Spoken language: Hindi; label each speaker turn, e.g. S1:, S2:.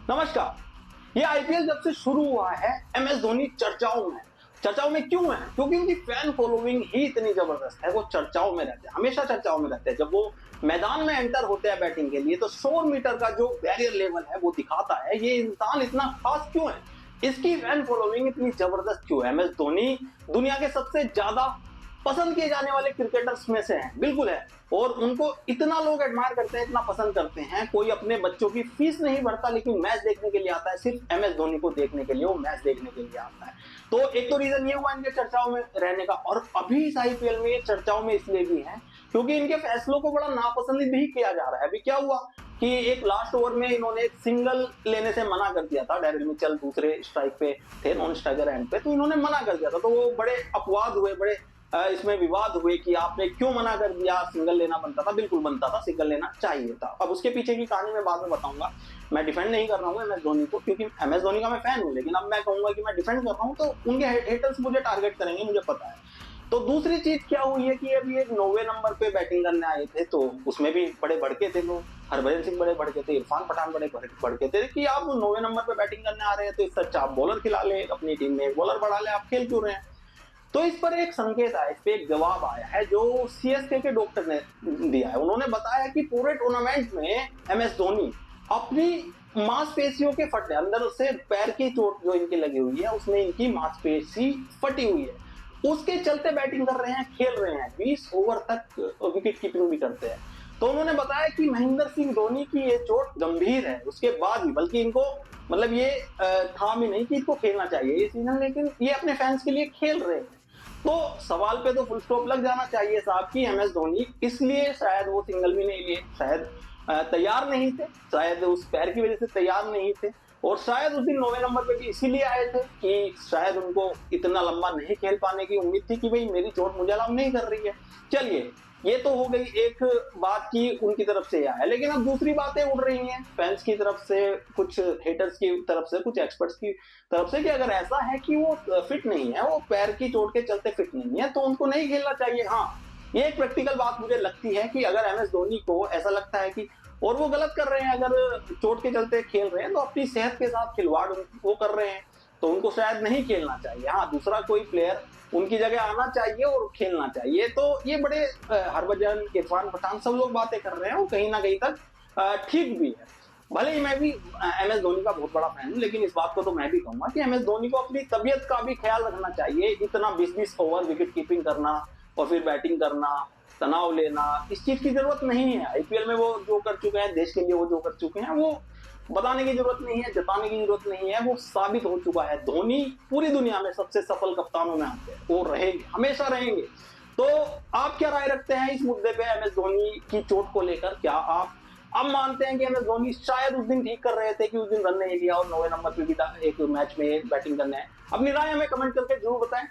S1: नमस्कार। ये आईपीएल जब से शुरू हुआ है एमएस धोनी चर्चाओं में क्यों है? क्योंकि उनकी फैन फॉलोइंग ही इतनी जबरदस्त है। वो चर्चाओं में रहते हैं, हमेशा चर्चाओं में रहते हैं। जब वो मैदान में एंटर होते हैं बैटिंग के लिए तो 100 मीटर का जो बैरियर लेवल है वो दिखाता है। ये इंसान इतना खास क्यों है, इसकी फैन फॉलोइंग इतनी जबरदस्त क्यों है? एमएस धोनी दुनिया के सबसे ज्यादा पसंद किए जाने वाले क्रिकेटर्स में से हैं, बिल्कुल है। और उनको इतना लोग एडमायर करते हैं, इतना पसंद करते हैं। कोई अपने बच्चों की फीस नहीं भरता लेकिन मैच देखने के लिए आता है, सिर्फ एमएस धोनी को देखने के लिए, वो मैच देखने के लिए आता है। तो एक तो रीजन ये हुआ इनके चर्चाओं में रहने का। और अभी इस आईपीएल में ये चर्चाओं में इसलिए भी है क्योंकि इनके फैसलों को बड़ा नापसंद भी किया जा रहा है। अभी क्या हुआ कि एक लास्ट ओवर में इन्होंने एक सिंगल लेने से मना कर दिया था। डैरिल मिचेल दूसरे स्ट्राइक पे थे, नॉन स्ट्राइकर एंड पे, तो इन्होंने मना कर दिया था। तो वो बड़े अपवाद हुए, बड़े इसमें विवाद हुए कि आपने क्यों मना कर दिया, सिंगल लेना बनता था। बिल्कुल बनता था, सिंगल लेना चाहिए था। अब उसके पीछे की कहानी मैं बाद में बताऊंगा। मैं डिफेंड नहीं कर रहा हूँ एमएस धोनी को, क्योंकि एमएस धोनी का मैं फैन हूँ, लेकिन अब मैं कहूंगा कि मैं डिफेंड कर रहा हूँ तो उनके हेटर्स मुझे टारगेट करेंगे, मुझे पता है। तो दूसरी चीज क्या हुई है कि अभी एक 90 नंबर पे बैटिंग करने आए थे, तो उसमें भी बड़े भड़के थे लोग। हरभजन सिंह बड़े भड़के थे, इरफान पठान बड़े भड़के थे कि आप 90 नंबर पे बैटिंग करने आ रहे हैं तो इससे अच्छा आप बॉलर खिला ले, अपनी टीम में एक बॉलर बढ़ा ले, आप खेल क्यों रहे हैं? तो इस पर एक संकेत आया, इस पे एक जवाब आया है जो सीएसके के डॉक्टर ने दिया है। उन्होंने बताया कि पूरे टूर्नामेंट में एमएस धोनी अपनी मांसपेशियों के फटने, अंदर से पैर की चोट जो इनकी लगी हुई है उसमें इनकी मांसपेशी फटी हुई है, उसके चलते बैटिंग कर रहे हैं, खेल रहे हैं, 20 ओवर तक विकेट कीपिंग भी करते हैं। तो उन्होंने बताया कि महेंद्र सिंह धोनी की ये चोट गंभीर है, उसके बाद भी, बल्कि इनको मतलब ये था भी नहीं कि इसको खेलना चाहिए ये सीजन, लेकिन ये अपने फैंस के लिए खेल रहे हैं। तो सवाल पे तो फुल स्टॉप लग जाना चाहिए साहब की एमएस धोनी इसलिए शायद वो सिंगल भी नहीं लिए, शायद तैयार नहीं थे, शायद उस पैर की वजह से तैयार नहीं थे। और शायद उस दिन 9वें नंबर पे भी इसीलिए आए थे कि शायद उनको इतना लंबा नहीं खेल पाने की उम्मीद थी कि भाई मेरी चोट मुझे अलाउ नहीं कर रही है। चलिए, ये तो हो गई एक बात की उनकी तरफ से आया, लेकिन अब दूसरी बातें उड़ रही हैं फैंस की तरफ से, कुछ हेटर्स की तरफ से, कुछ एक्सपर्ट्स की तरफ से कि अगर ऐसा है कि वो फिट नहीं है, वो पैर की चोट के चलते फिट नहीं है, तो उनको नहीं खेलना चाहिए। हाँ, ये एक प्रैक्टिकल बात मुझे लगती है कि अगर एमएस धोनी को ऐसा लगता है कि, और वो गलत कर रहे हैं, अगर चोट के चलते खेल रहे हैं तो अपनी सेहत के साथ खिलवाड़ वो कर रहे हैं, तो उनको शायद नहीं खेलना चाहिए। हाँ, दूसरा कोई प्लेयर उनकी जगह आना चाहिए और खेलना चाहिए। तो ये बड़े हरभजन, इरफान पठान सब लोग बातें कर रहे हैं, वो कहीं ना कहीं तक ठीक भी है। भले ही मैं भी एमएस धोनी का बहुत बड़ा फैन हूं, लेकिन इस बात को तो मैं भी कहूंगा कि एमएस धोनी को अपनी तबीयत का भी ख्याल रखना चाहिए। इतना 20-20 ओवर विकेट कीपिंग करना और फिर बैटिंग करना, तनाव लेना, इस चीज की जरूरत नहीं है। आईपीएल में वो जो कर चुके हैं, देश के लिए वो जो कर चुके हैं, वो बताने की जरूरत नहीं है, जताने की जरूरत नहीं है, वो साबित हो चुका है। धोनी पूरी दुनिया में सबसे सफल कप्तानों में आते हैं, वो रहेंगे, हमेशा रहेंगे। तो आप क्या राय रखते हैं इस मुद्दे पे एमएस धोनी की चोट को लेकर? क्या आप अब मानते हैं कि एमएस धोनी शायद उस दिन ठीक कर रहे थे कि उस दिन रन नहीं लिया और 9वें नंबर पे भी एक मैच में बैटिंग करना है? अपनी राय हमें कमेंट करके जरूर बताएं।